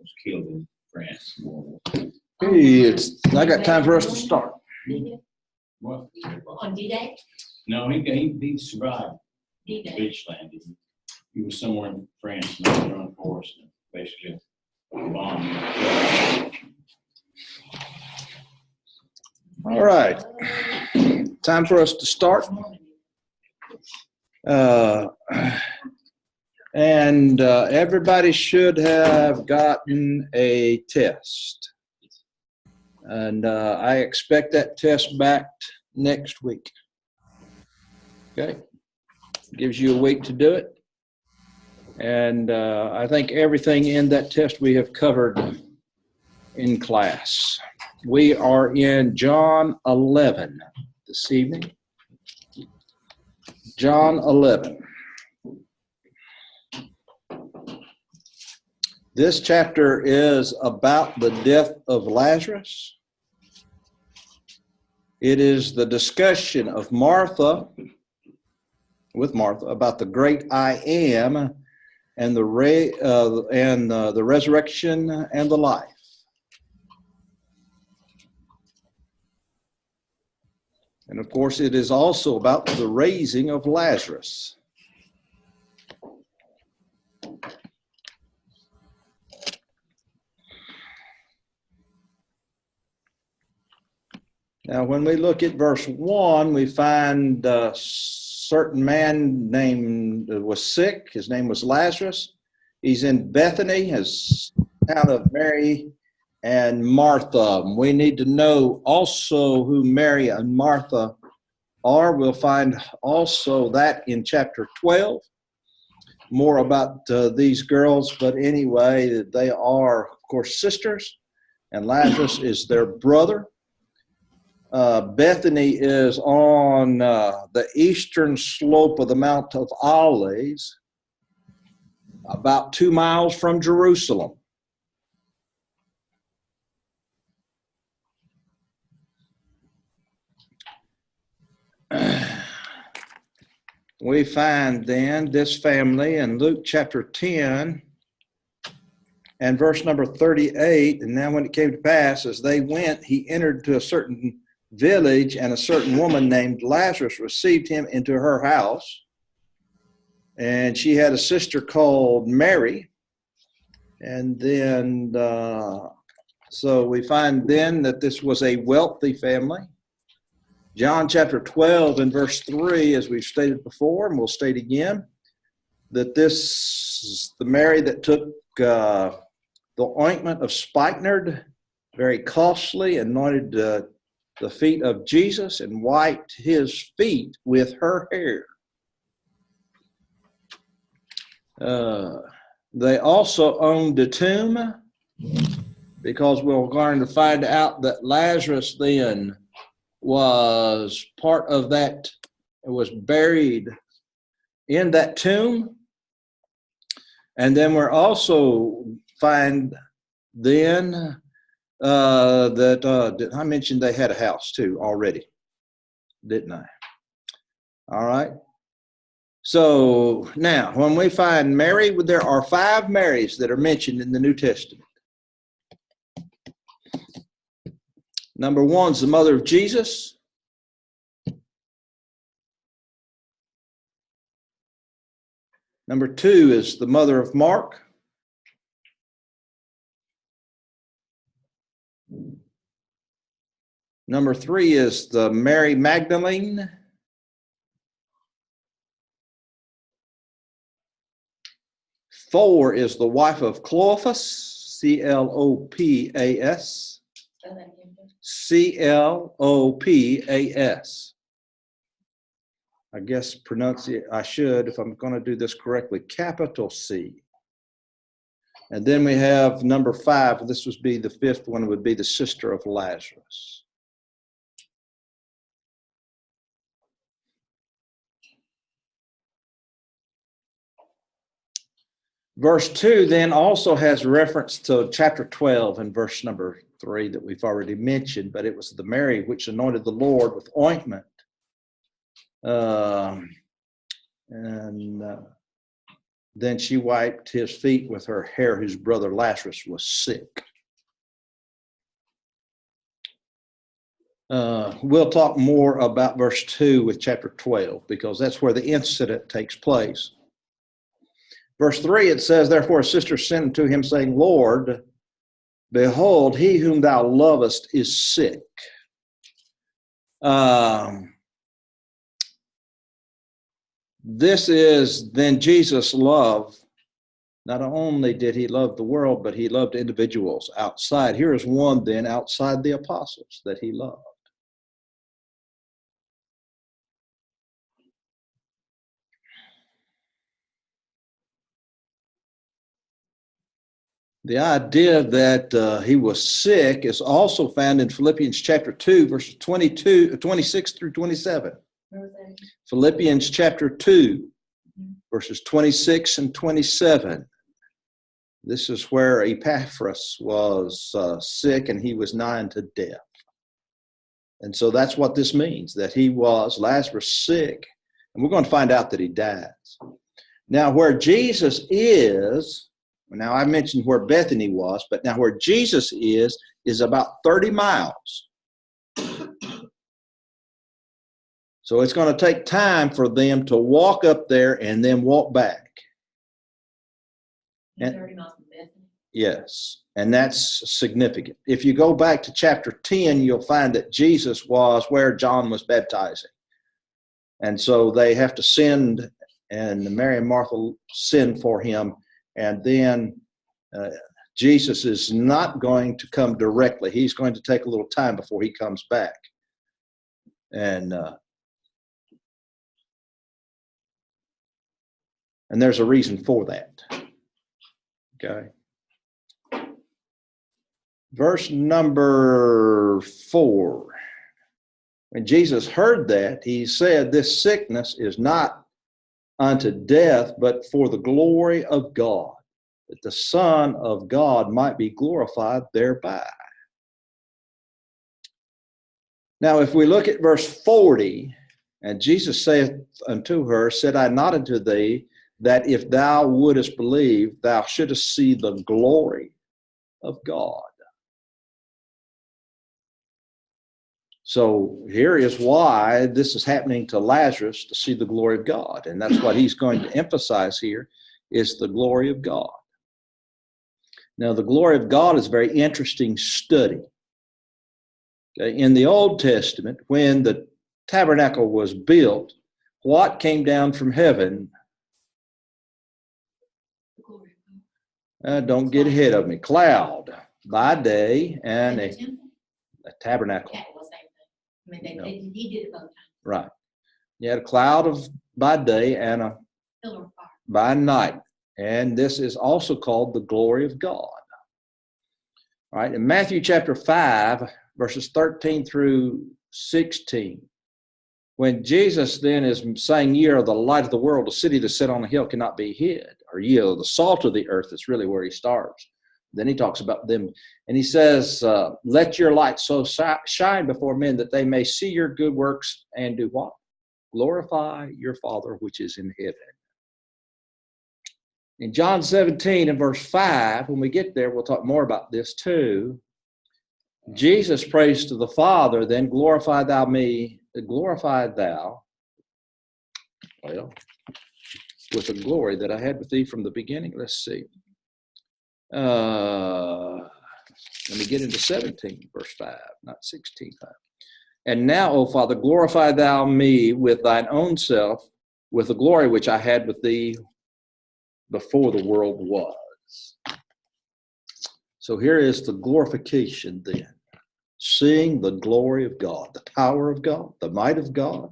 was killed in France. Hey, I got time for us to start. What? On D-Day? No, he survived D-Day. beach landing. He was somewhere in France, and they were on course, and basically bombed. All right, time for us to start. Everybody should have gotten a test. And I expect that test back next week. Okay? Gives you a week to do it. And I think everything in that test we have covered in class. We are in John 11 this evening. John 11. This chapter is about the death of Lazarus. It is the discussion of Martha, with Martha, about the great I am and the resurrection and the life. And of course, it is also about the raising of Lazarus. Now, when we look at verse 1, we find a certain man was sick. His name was Lazarus. He's in Bethany, his town of Mary and Martha. We need to know also who Mary and Martha are. We'll find also that in chapter 12. More about these girls, but anyway, they are, of course, sisters, and Lazarus is their brother. Bethany is on the eastern slope of the Mount of Olives, about 2 miles from Jerusalem. We find then this family in Luke chapter 10 and verse number 38. And now when it came to pass, as they went, he entered to a certain village, and a certain woman named Lazarus received him into her house. And she had a sister called Mary. And then, so we find then that this was a wealthy family. John chapter 12 and verse 3, as we've stated before, and we'll state again, that this is the Mary that took the ointment of spikenard, very costly, anointed the feet of Jesus and wiped his feet with her hair. They also owned the tomb, because we're going to find out that Lazarus then was part of that, was buried in that tomb. And then we're also find then that I mentioned they had a house too already, didn't I? All right. So now when we find Mary, there are 5 Marys that are mentioned in the New Testament. Number 1 is the mother of Jesus. Number 2 is the mother of Mark. Number 3 is the Mary Magdalene. Four is the wife of Clopas, Clopas. Clopas. I guess I should, if I'm going to do this correctly, capital C. And then we have number 5. This would be the 5th one, would be the sister of Lazarus. Verse 2 then also has reference to chapter 12 and verse number 3 that we've already mentioned, but it was the Mary which anointed the Lord with ointment. Then she wiped his feet with her hair, whose brother Lazarus was sick. We'll talk more about verse 2 with chapter 12, because that's where the incident takes place. Verse 3, it says, Therefore his sister sent unto him, saying, Lord, behold, he whom thou lovest is sick. This is then Jesus' love. Not only did he love the world, but he loved individuals outside. Here is one then outside the apostles that he loved. The idea that he was sick is also found in Philippians chapter 2, verses 26 through 27. Philippians chapter 2, verses 26 and 27. This is where Epaphras was sick and he was nigh unto death. And so that's what this means, that he was, Lazarus, sick. And we're going to find out that he dies. Now, where Jesus is, now I mentioned where Bethany was, but now where Jesus is about 30 miles. So it's going to take time for them to walk up there and then walk back. 30 miles from Bethany. Yes, and that's significant. If you go back to chapter 10, you'll find that Jesus was where John was baptizing. And so they have to send, and Mary and Martha send for him. And then Jesus is not going to come directly. He's going to take a little time before he comes back. And there's a reason for that. Okay. Verse number 4. When Jesus heard that, he said, This sickness is not unto death, but for the glory of God, that the Son of God might be glorified thereby. Now, if we look at verse 40, and Jesus saith unto her, Said I not unto thee, that if thou wouldest believe, thou shouldest see the glory of God. So here is why this is happening to Lazarus, to see the glory of God. And that's what he's going to emphasize here, is the glory of God. Now, the glory of God is a very interesting study. Okay? In the Old Testament, when the tabernacle was built, what came down from heaven? Don't get ahead of me. Cloud by day and a tabernacle. He did it both times. Right. You had a cloud by day and a Pillar of fire by night. And this is also called the glory of God. All right. In Matthew chapter 5, verses 13 through 16, when Jesus then is saying, Ye are the light of the world, a city that set on a hill cannot be hid, or ye are the salt of the earth, that's really where he starts. Then he talks about them, and he says, Let your light so shine before men that they may see your good works and do what? Glorify your Father which is in heaven. In John 17 and verse 5, when we get there, we'll talk more about this too. Jesus prays to the Father, then glorify thou, well, with the glory that I had with thee from the beginning. Let's see. Let me get into 17, verse 5, not 16, 5. And now, O Father, glorify thou me with thine own self, with the glory which I had with thee before the world was. So here is the glorification then. Seeing the glory of God, the power of God, the might of God.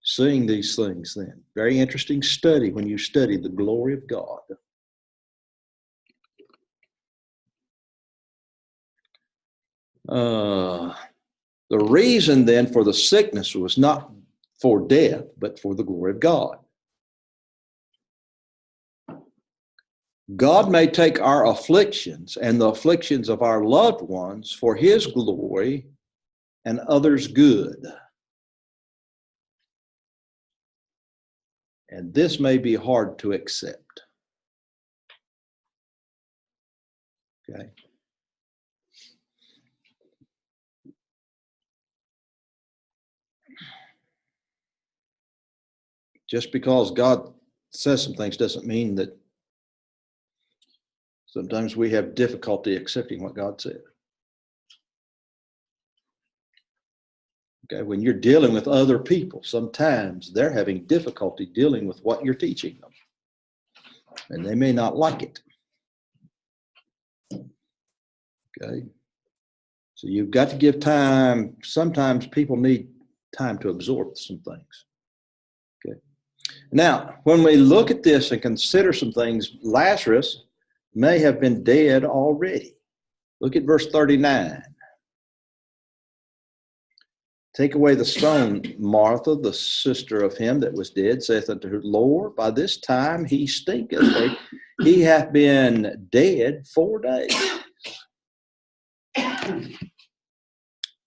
Seeing these things then. Very interesting study when you study the glory of God. The reason then for the sickness was not for death, but for the glory of God. God may take our afflictions and the afflictions of our loved ones for his glory and others' good. And this may be hard to accept. Okay. Just because God says some things doesn't mean that sometimes we have difficulty accepting what God said. Okay, when you're dealing with other people, sometimes they're having difficulty dealing with what you're teaching them. And they may not like it. Okay. So you've got to give time. Sometimes people need time to absorb some things. Okay. Now, when we look at this and consider some things, Lazarus may have been dead already. Look at verse 39. Take away the stone. Martha, the sister of him that was dead, saith unto her, Lord, by this time he stinketh, for he hath been dead 4 days.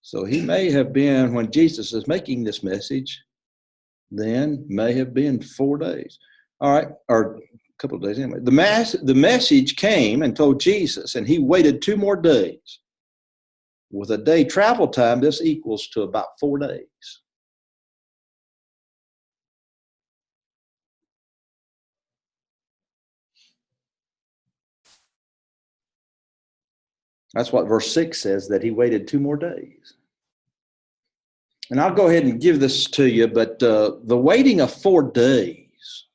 So he may have been, when Jesus is making this message, then may have been 4 days. All right, or a couple of days anyway. The message came and told Jesus, and he waited 2 more days. With a day travel time, this equals to about 4 days. That's what verse 6 says, that he waited 2 more days. And I'll go ahead and give this to you, but the waiting of 4 days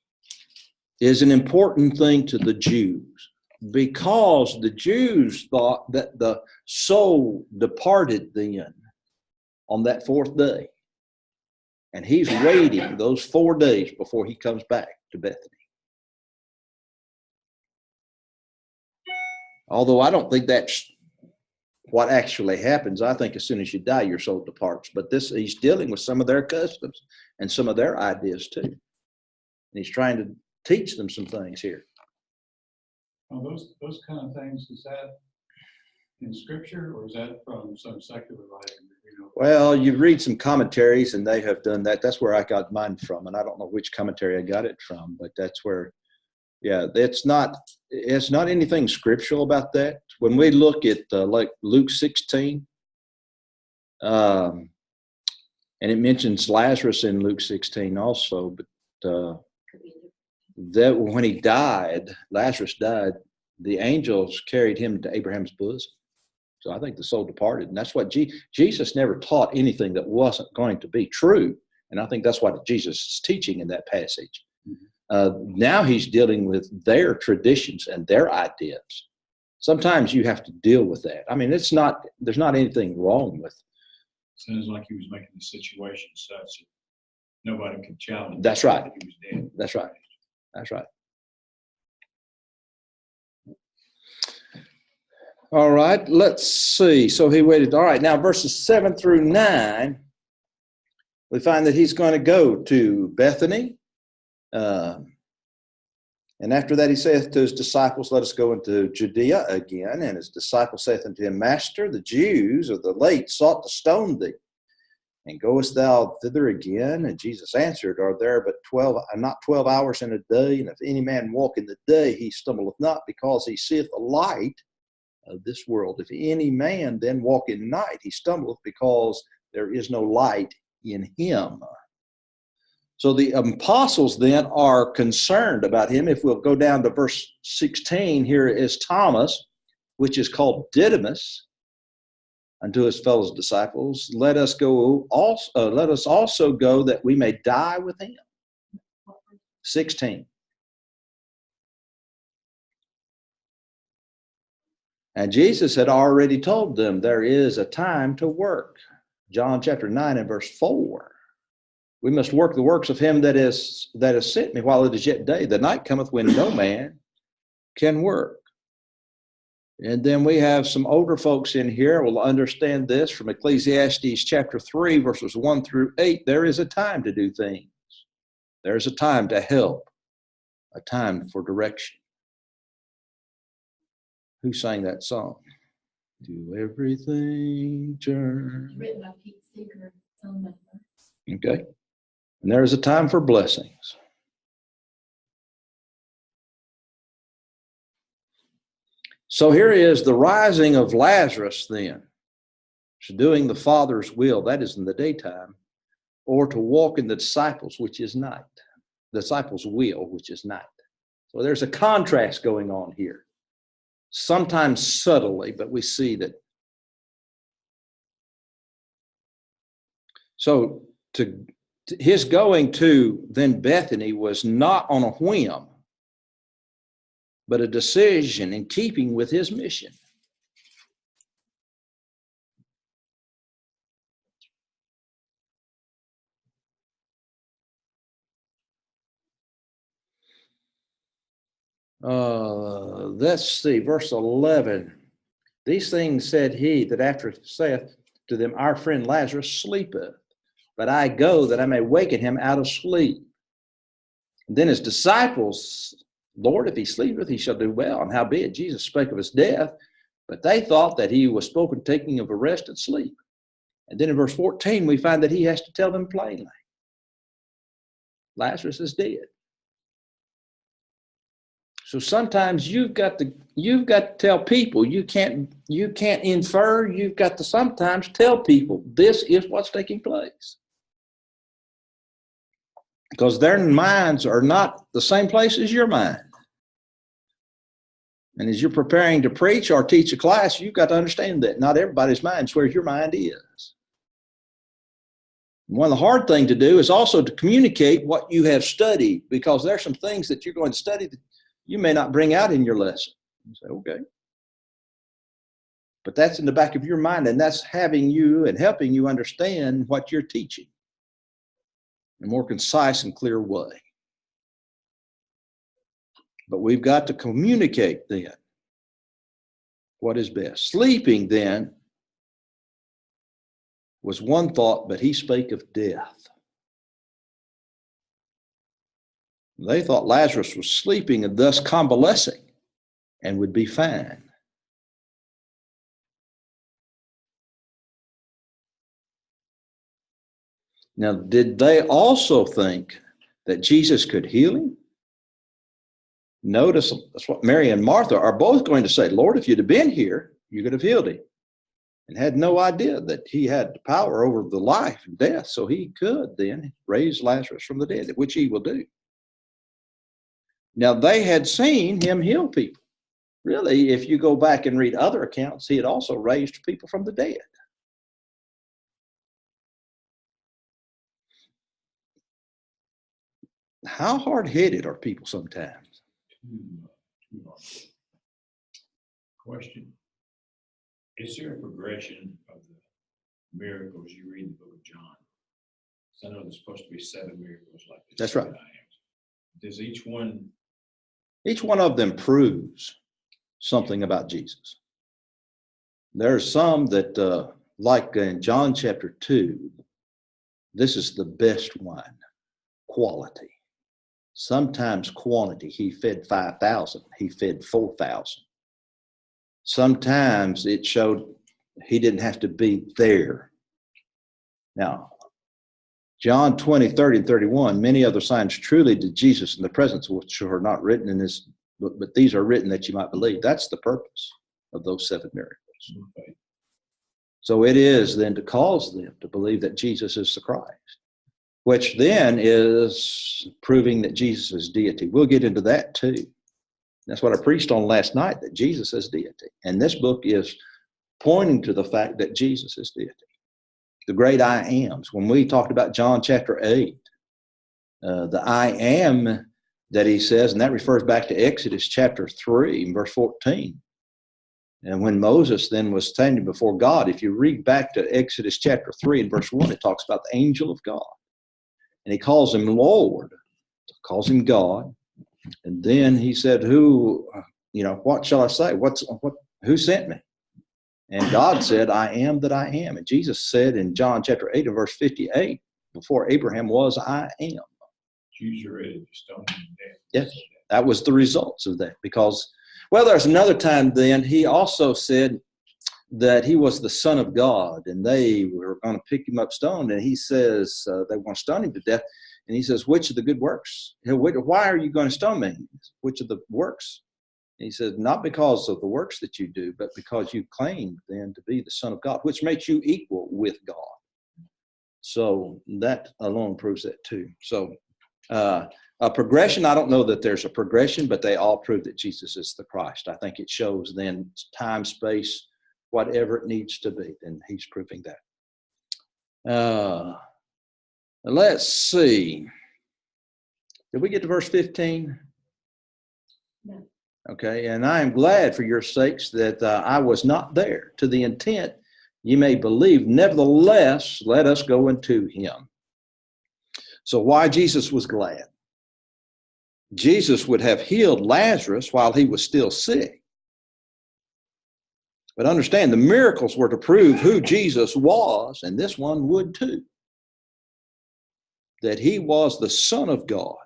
is an important thing to the Jews, because the Jews thought that the soul departed then on that 4th day. And he's waiting those 4 days before he comes back to Bethany. Although I don't think that's what actually happens. I think as soon as you die, your soul departs. But he's dealing with some of their customs and some of their ideas too. And he's trying to teach them some things here. Well, those kind of things, is that in Scripture, or is that from some secular writing? Well, you read some commentaries and they have done that. That's where I got mine from. And I don't know which commentary I got it from, but that's where, yeah, it's not anything scriptural about that. When we look at like Luke 16, and it mentions Lazarus in Luke 16 also, but that when he died, Lazarus died, the angels carried him to Abraham's bosom. So I think the soul departed. And that's what Jesus never taught anything that wasn't going to be true. And I think that's what Jesus is teaching in that passage. Now he's dealing with their traditions and their ideas. Sometimes you have to deal with that. I mean, there's not anything wrong with. Sounds like he was making the situation such that nobody could challenge. That's right. He was dead. That's right. That's right. All right, let's see. So he waited. All right, now verses 7 through 9, we find that he's going to go to Bethany. And after that he saith to his disciples, let us go into Judea again. And his disciples saith unto him, Master, the Jews of the late sought to stone thee. And goest thou thither again? And Jesus answered, Are there but 12 hours in a day? And if any man walk in the day, he stumbleth not, because he seeth the light of this world. If any man then walk in night, he stumbleth, because there is no light in him. So the apostles then are concerned about him. If we'll go down to verse 16, here is Thomas, which is called Didymus, unto his fellow disciples, let us also go, that we may die with him. 16. And Jesus had already told them there is a time to work. John chapter 9 and verse 4. We must work the works of him that is sent me while it is yet day. The night cometh when no man can work. And then we have some older folks in here will understand this from Ecclesiastes chapter 3, verses 1 through 8. There is a time to do things. There is a time to help, a time for direction. Who sang that song? Do everything turn. Written by Pete Seeger, song number. Okay. And there is a time for blessings. So here is the rising of Lazarus then. So doing the Father's will, that is in the daytime, or to walk in the disciples, which is night. The disciples' will, which is night. So there's a contrast going on here. Sometimes subtly, but we see that. So his going to then Bethany was not on a whim, but a decision in keeping with his mission. Let's see, verse 11. These things said he that after saith to them, our friend Lazarus sleepeth, but I go that I may waken him out of sleep. And then his disciples, Lord, if he sleepeth, he shall do well. And howbeit Jesus spake of his death, but they thought that he was spoken taking of a rest and sleep. And then in verse 14, we find that he has to tell them plainly, Lazarus is dead. So sometimes you've got to tell people. You can't infer. You've got to sometimes tell people this is what's taking place, because their minds are not the same place as your mind. And as you're preparing to preach or teach a class, you've got to understand that not everybody's mind is where your mind is. One of the hard things to do is also to communicate what you have studied, because there are some things that you're going to study that you may not bring out in your lesson. You say, okay. But that's in the back of your mind, and that's having you and helping you understand what you're teaching in a more concise and clear way. But we've got to communicate then what is best. Sleeping then was one thought, but he spake of death. They thought Lazarus was sleeping and thus convalescing and would be fine. Now, did they also think that Jesus could heal him? Notice that's what Mary and Martha are both going to say. Lord, if you'd have been here, you could have healed him. And had no idea that he had power over the life and death, so he could then raise Lazarus from the dead, which he will do. Now, they had seen him heal people. Really, if you go back and read other accounts, he had also raised people from the dead. How hard-headed are people sometimes? Question. Is there a progression of the miracles you read in the book of John? So I know there's supposed to be 7 miracles like this. That's right. Does each one? Each one of them proves something about Jesus. There are some that, like in John chapter 2, this is the best one, quality. Sometimes quantity. He fed 5,000. He fed 4,000. Sometimes it showed he didn't have to be there. Now, John 20, 30, and 31, many other signs truly did Jesus in the presence, which are not written in this book, but these are written that you might believe. That's the purpose of those 7 miracles. Okay. So it is then to cause them to believe that Jesus is the Christ, which then is proving that Jesus is deity. We'll get into that too. That's what I preached on last night, that Jesus is deity. And this book is pointing to the fact that Jesus is deity. The great I ams. When we talked about John chapter 8, the I am that he says, and that refers back to Exodus chapter 3, verse 14. And when Moses then was standing before God, if you read back to Exodus chapter 3 and verse 1, it talks about the angel of God. And he calls him Lord, calls him God. And then he said, what shall I say? Who sent me? And God said, I am that I am. And Jesus said in John chapter 8 and verse 58, before Abraham was, I am. Choose your ready to stone him to death. Yes, that was the results of that. Because, well, there's another time then he also said that he was the Son of God, and they were going to pick him up stoned. And he says they want to stone him to death. And he says, which of the good works? Why are you going to stone me? Which of the works He says, not because of the works that you do, but because you claim then to be the Son of God, which makes you equal with God. So that alone proves that too. So a progression, I don't know that there's a progression, but they all prove that Jesus is the Christ. I think it shows then time, space, whatever it needs to be, then he's proving that. Let's see. Did we get to verse 15? No. Okay, and I am glad for your sakes that I was not there, to the intent you may believe. Nevertheless, let us go unto him. So why Jesus was glad? Jesus would have healed Lazarus while he was still sick. But understand, the miracles were to prove who Jesus was, and this one would too. That he was the Son of God.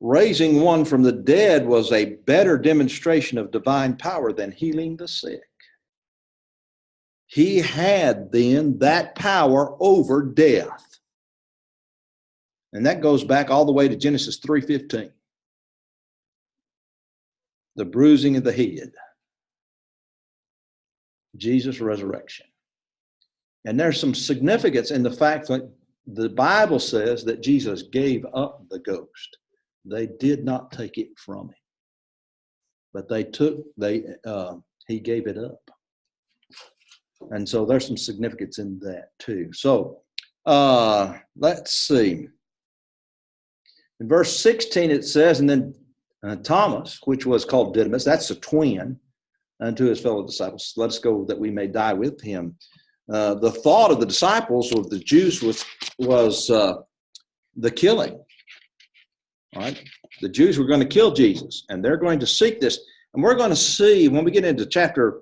Raising one from the dead was a better demonstration of divine power than healing the sick. He had then that power over death. And that goes back all the way to Genesis 3:15. The bruising of the head. Jesus' resurrection. And there's some significance in the fact that the Bible says that Jesus gave up the ghost. They did not take it from him. But he gave it up. And so there's some significance in that too. So let's see. In verse 16 it says, and then Thomas, which was called Didymus, that's a twin, unto his fellow disciples, let us go that we may die with him. The thought of the disciples or the Jews was the killing. All right, the Jews were going to kill Jesus, and they're going to seek this. And we're going to see when we get into chapter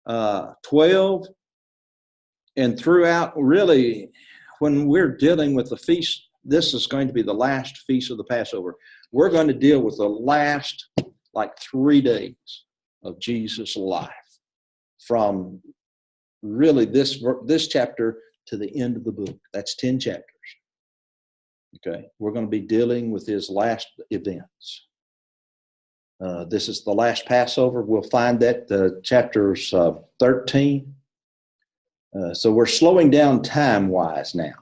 12 and throughout, really, when we're dealing with the feast, this is going to be the last feast of the Passover. We're going to deal with the last, 3 days of Jesus' life, from really this chapter to the end of the book. That's 10 chapters. Okay, we're going to be dealing with his last events. This is the last Passover. We'll find that chapters 13. So we're slowing down time-wise now.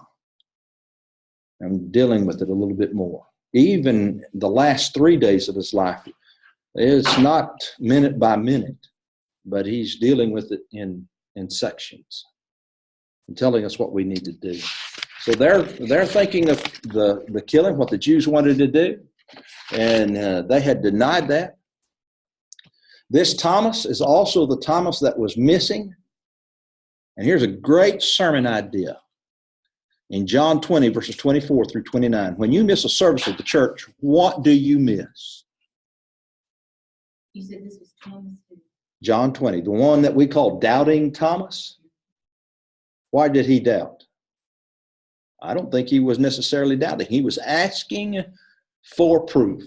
I'm dealing with it a little bit more. Even the last 3 days of his life, it's not minute by minute, but he's dealing with it in sections and telling us what we need to do. So they're thinking of the killing, what the Jews wanted to do, and they had denied that. This Thomas is also the Thomas that was missing. And here's a great sermon idea. In John 20, verses 24 through 29, when you miss a service of the church, what do you miss? You said this was Thomas. John 20, the one that we call Doubting Thomas. Why did he doubt? I don't think he was necessarily doubting. He was asking for proof.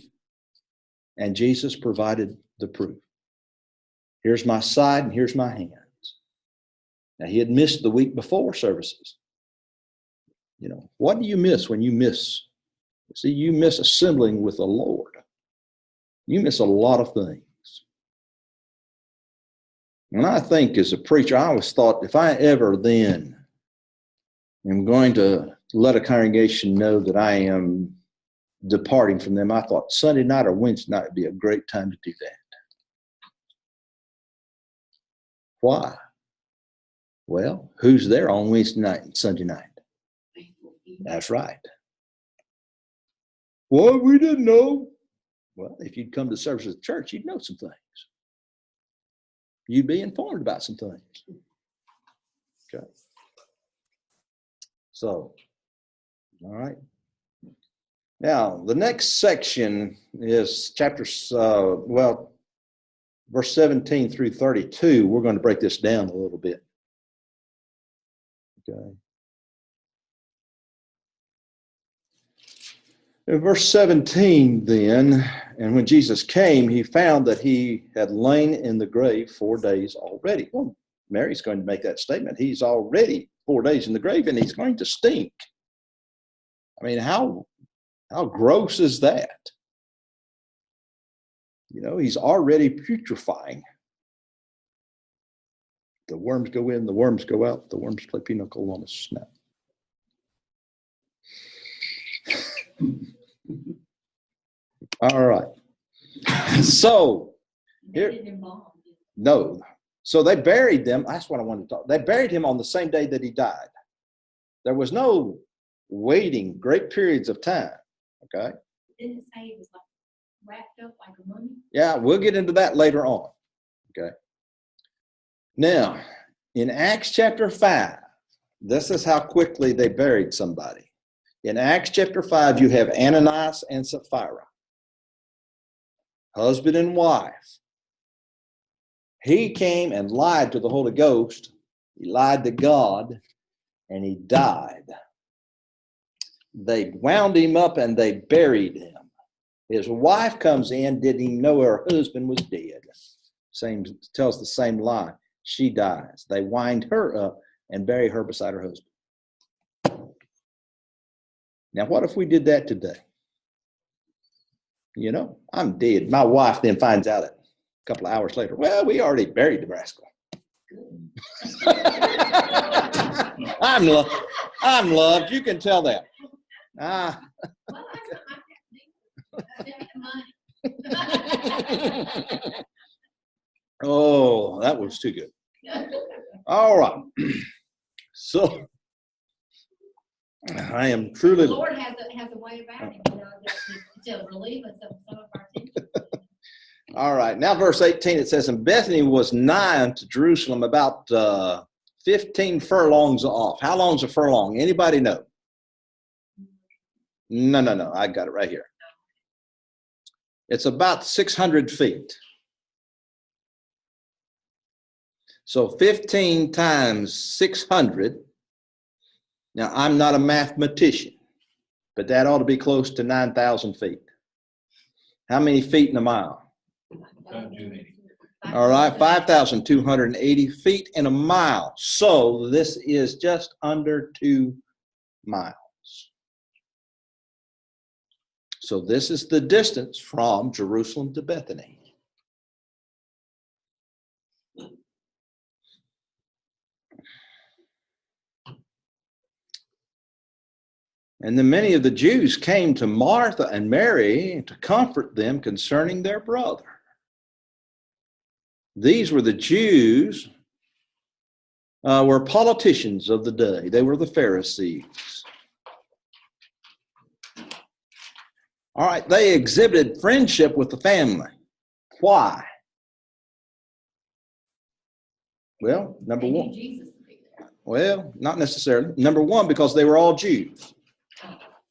And Jesus provided the proof. Here's my side and here's my hands. Now, he had missed the week before services. You know, what do you miss when you miss? See, you miss assembling with the Lord. You miss a lot of things. And I think as a preacher, I always thought if I ever then am going to let a congregation know that I am departing from them, I thought Sunday night or Wednesday night would be a great time to do that. Why? Well, who's there on Wednesday night and Sunday night? That's right. Well, we didn't know. Well, if you'd come to the service of the church, you'd know some things. You'd be informed about some things. Okay. So, all right. Now, the next section is chapters, verse 17 through 32. We're going to break this down a little bit. Okay. In verse 17 then, and when Jesus came, he found that he had lain in the grave 4 days already. Well, Mary's going to make that statement. He's already 4 days in the grave and he's going to stink. I mean, how gross is that? He's already putrefying. The worms go in, the worms go out, the worms play pinochle on a snap. All right. So, They here- didn't embalm him. no. So they buried them. That's what I wanted to talk. They buried him on the same day that he died. There was no waiting great periods of time. Okay. Didn't it say it was like wrapped up like a mummy? Yeah, we'll get into that later on. Okay. Now, in Acts chapter 5, this is how quickly they buried somebody. In Acts chapter 5, you have Ananias and Sapphira, husband and wife. He came and lied to the Holy Ghost. He lied to God, and he died. They wound him up and they buried him. His wife comes in, didn't know her husband was dead. Tells the same lie. She dies. They wind her up and bury her beside her husband. Now, what if we did that today? I'm dead. My wife then finds out a couple of hours later, well, we already buried the rascal. I'm loved. You can tell that. Well, that's Oh, that was too good. All right. So I am The truly. Lord has a way about him, to relieve us of some of our tension. All right. Now, verse 18, it says, and Bethany was nigh unto Jerusalem, about 15 furlongs off. How long's a furlong? Anybody know? No. I got it right here. It's about 600 feet. So 15 times 600. Now, I'm not a mathematician, but that ought to be close to 9,000 feet. How many feet in a mile? All right, 5,280 feet in a mile. So this is just under 2 miles. So this is the distance from Jerusalem to Bethany. And then many of the Jews came to Martha and Mary to comfort them concerning their brother. These were the Jews, were politicians of the day. They were the Pharisees. All right, they exhibited friendship with the family. Why? Well, number They knew one. Jesus would be there. Well, not necessarily. Number one, because they were all Jews.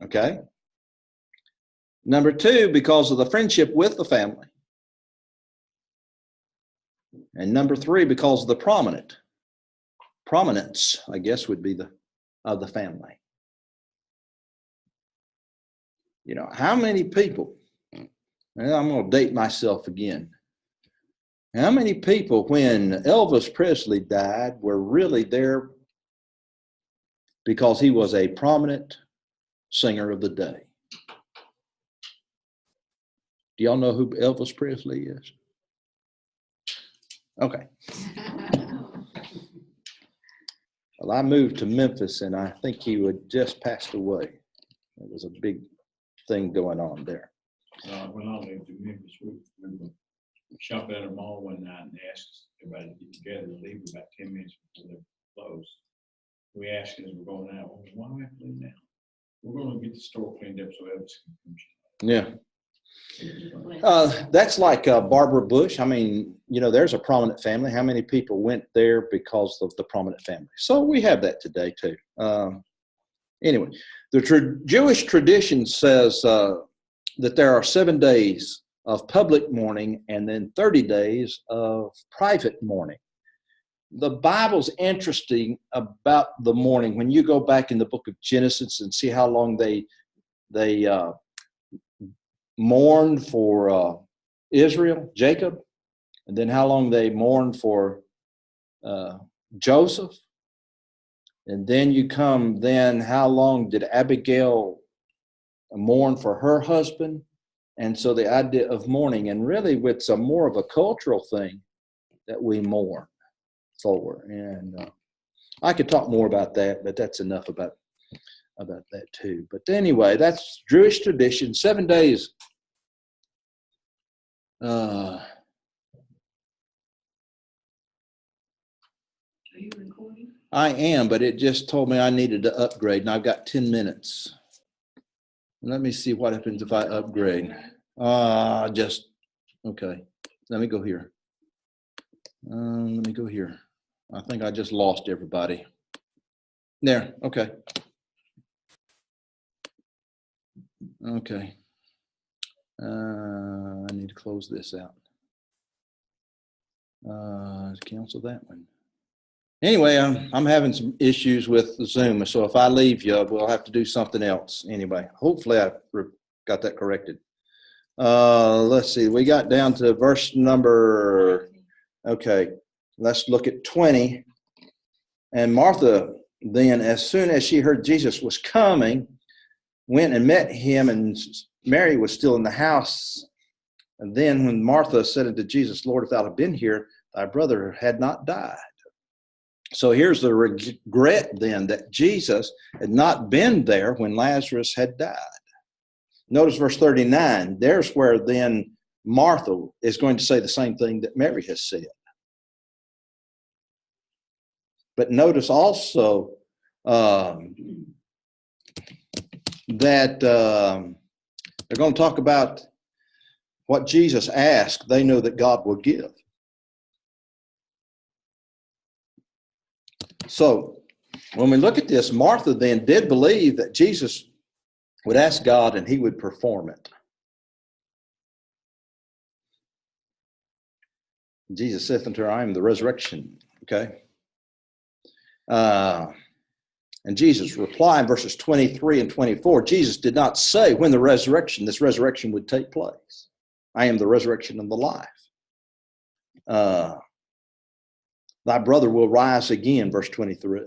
Okay. Number two, because of the friendship with the family. And number three, because of the prominence, I guess, would be of the family. How many people, and I'm going to date myself again. How many people, when Elvis Presley died, were really there because he was a prominent singer of the day? Do y'all know who Elvis Presley is? Okay. Well, I moved to Memphis, and I think he had just passed away. There was a big thing going on there. When I lived in Memphis, we were shopping at a mall one night and asked everybody to get together and leave about 10 minutes before they closed. We asked as we're going out, well, why do we have to leave now? We're going to get the store cleaned up so Elvis can come. Yeah. That's like Barbara Bush. I mean, there's a prominent family. How many people went there because of the prominent family? So we have that today too. Anyway, the Jewish tradition says that there are 7 days of public mourning and then 30 days of private mourning. The Bible's interesting about the mourning. When you go back in the book of Genesis and see how long they mourned for Israel, Jacob, and then how long they mourned for Joseph. And then you come, how long did Abigail mourn for her husband? And so the idea of mourning, and really it's a more of a cultural thing that we mourn for. And I could talk more about that, but that's enough about that too. But anyway, that's Jewish tradition. 7 days. Are you recording? I am, but it just told me I needed to upgrade, and I've got 10 minutes. Let me see what happens if I upgrade. Okay. Let me go here. I think I just lost everybody. There, okay. Okay. I need to close this out. Cancel that one. Anyway, I'm having some issues with Zoom, so if I leave you, we'll have to do something else. Anyway, hopefully I got that corrected. Let's see, we got down to verse number, okay, let's look at 20. And Martha then, as soon as she heard Jesus was coming, went and met him, and Mary was still in the house. And then when Martha said unto Jesus, Lord, if thou had been here, thy brother had not died. So here's the regret then that Jesus had not been there when Lazarus had died. Notice verse 39. There's where then Martha is going to say the same thing that Mary has said. But notice also that they're going to talk about what Jesus asked. They know that God will give. So when we look at this, Martha then did believe that Jesus would ask God and he would perform it. Jesus saith unto her, I am the resurrection. Okay. And Jesus replied in verses 23 and 24, Jesus did not say when this resurrection would take place. I am the resurrection and the life. Thy brother will rise again, verse 23.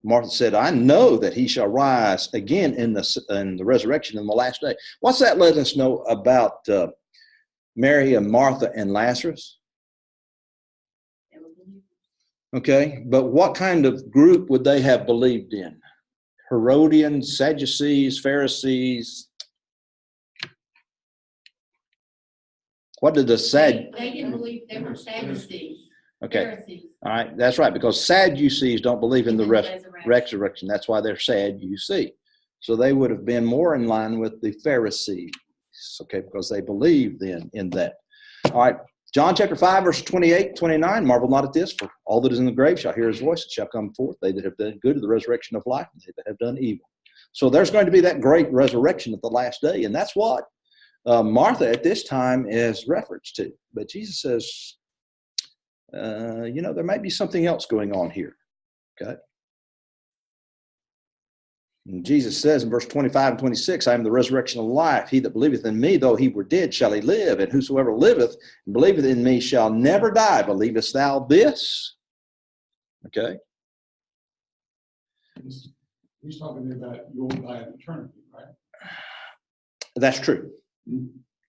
Martha said, I know that he shall rise again in the resurrection in the last day. What's that letting us know about Mary and Martha and Lazarus? Okay, but what kind of group would they have believed in? Herodians, Sadducees, Pharisees? What did the They didn't believe, they were Sadducees. Okay, Pharisees. all right, that's right, because Sadducees don't believe in the Resurrection. resurrection. That's why they're Sadducees. So they would have been more in line with the Pharisees, okay, because they believed then in that. All right, John chapter 5, verse 28, 29, marvel not at this, for all that is in the grave shall hear his voice, and shall come forth, they that have done good to the resurrection of life, and they that have done evil. So there's going to be that great resurrection at the last day, and that's what Martha at this time is referenced to. But Jesus says, there might be something else going on here. Okay. And Jesus says in verse 25 and 26, I am the resurrection of life. He that believeth in me, though he were dead, shall he live. And whosoever liveth and believeth in me shall never die. Believest thou this? Okay. He's talking about you'll die in eternity, right? That's true.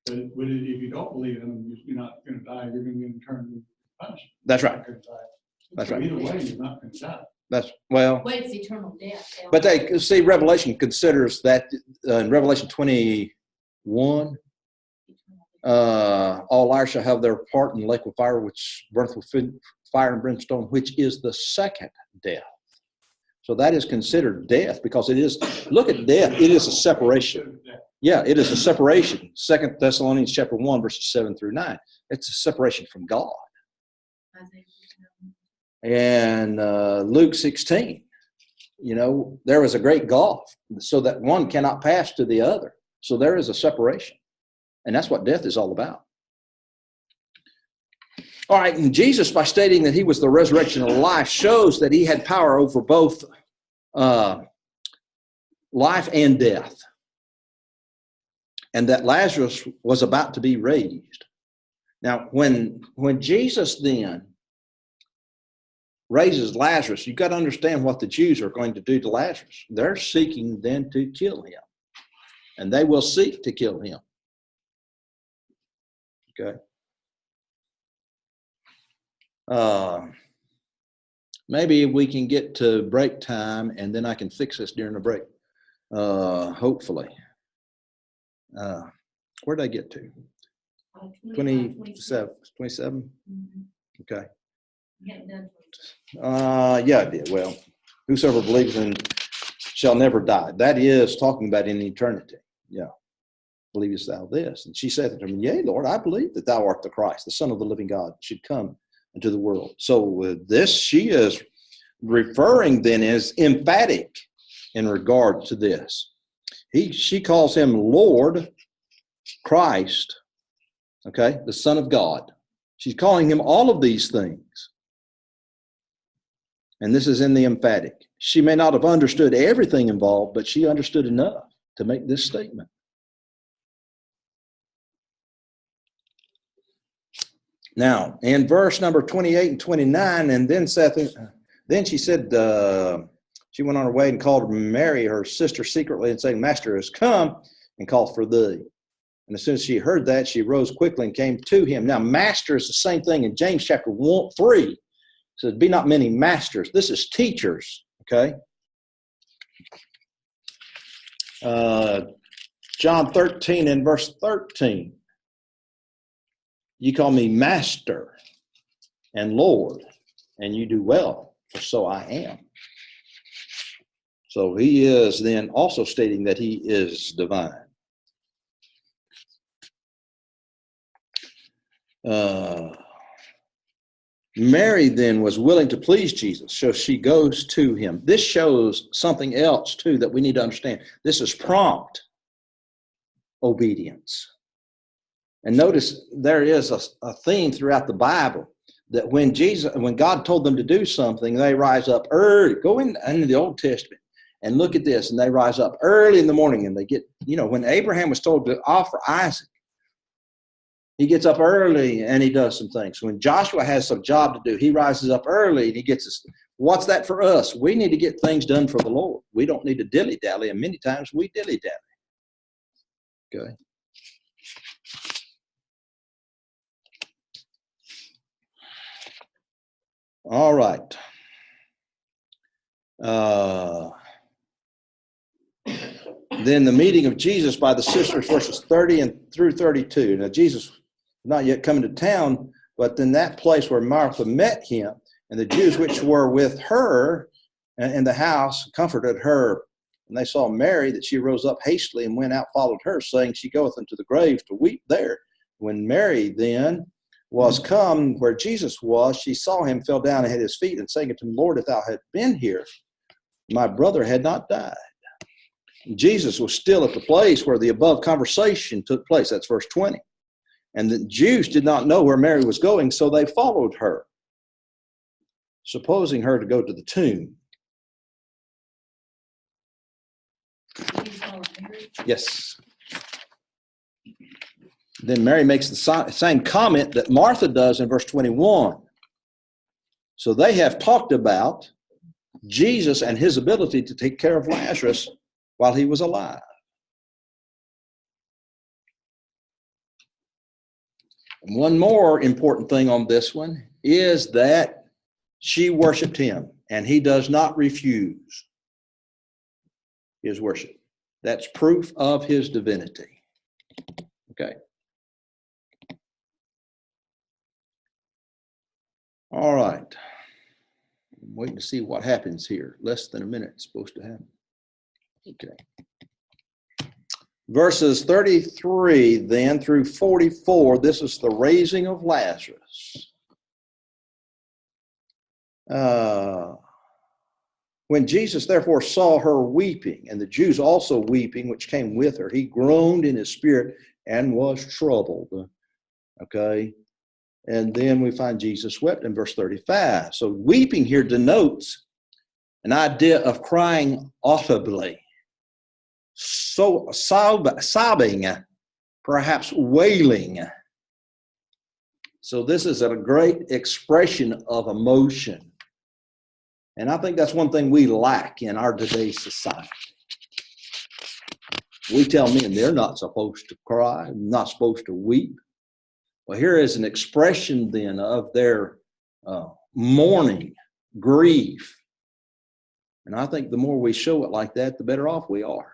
But if you don't believe in him, you're not going to die. You're going to get eternally punished. That's right. You're not gonna die. That's So right. either way, you're not going to die. That's, well, Well, it's eternal death. but they see Revelation considers that in Revelation 21, all liars shall have their part in the lake of fire, which burneth with fire and brimstone, which is the second death. So that is considered death because it is, look at death, it is a separation. Yeah, it is a separation. 2 Thessalonians chapter 1, verses 7 through 9. It's a separation from God. And Luke 16, there was a great gulf so that one cannot pass to the other. So there is a separation. And that's what death is all about. All right, and Jesus, by stating that he was the resurrection of life, shows that he had power over both life and death. And that Lazarus was about to be raised. Now, when Jesus then raises Lazarus, you've got to understand what the Jews are going to do to Lazarus. They're seeking then to kill him. And they will seek to kill him. Okay. Maybe we can get to break time and then I can fix this during the break. Hopefully. Where'd I get to? 27. 27? Mhm. Okay. You hadn't done 27. Yeah, I did. Well, whosoever believes in shall never die. That is talking about in eternity. Yeah. Believest thou this? And she said to him, Yea, Lord, I believe that thou art the Christ, the Son of the living God, should come into the world. So this, she is referring then as emphatic in regard to this. She calls him Lord Christ, okay, the Son of God. She's calling him all of these things. And this is in the emphatic. She may not have understood everything involved, but she understood enough to make this statement. Now, in verse number 28 and 29, and then she said, she went on her way and called Mary, her sister, secretly and saying, Master has come and called for thee. And as soon as she heard that, she rose quickly and came to him. Now, master is the same thing in James chapter 3. It says, be not many masters. This is teachers, okay? John 13 and verse 13. You call me master and Lord, and you do well, for so I am. So he is then also stating that he is divine. Mary then was willing to please Jesus, so she goes to him. This shows something else too that we need to understand. This is prompt obedience. And notice there is a theme throughout the Bible that when God told them to do something, they rise up early. Go into the Old Testament and look at this, and they rise up early in the morning, and they get, when Abraham was told to offer Isaac, he gets up early and he does some things. When Joshua has some job to do, he rises up early and he gets us. What's that for us? We need to get things done for the Lord. We don't need to dilly-dally, and many times we dilly-dally. Okay. All right. Then the meeting of Jesus by the sisters, verses 30 and through 32. Now, Jesus not yet coming to town, but in that place where Martha met him, and the Jews which were with her in the house comforted her. And they saw Mary, that she rose up hastily and went out, followed her, saying, She goeth unto the grave to weep there. When Mary then was come where Jesus was, she saw him, fell down at his feet, and saying unto him, Lord, if thou had been here, my brother had not died. Jesus was still at the place where the above conversation took place. That's verse 20. And the Jews did not know where Mary was going, so they followed her, supposing her to go to the tomb. Yes. Then Mary makes the same comment that Martha does in verse 21. So they have talked about Jesus and his ability to take care of Lazarus while he was alive. And one more important thing on this one is that she worshiped him, and he does not refuse his worship. That's proof of his divinity. Okay. All right. I'm waiting to see what happens here. Less than a minute is supposed to happen. Okay. Verses 33 then through 44, this is the raising of Lazarus. When Jesus therefore saw her weeping, and the Jews also weeping, which came with her, he groaned in his spirit and was troubled. Okay. And then we find Jesus wept in verse 35. So weeping here denotes an idea of crying audibly. So sobbing, perhaps wailing. So this is a great expression of emotion. And I think that's one thing we lack in our today's society. We tell men they're not supposed to cry, not supposed to weep. Well, here is an expression then of their mourning, grief. And I think the more we show it like that, the better off we are.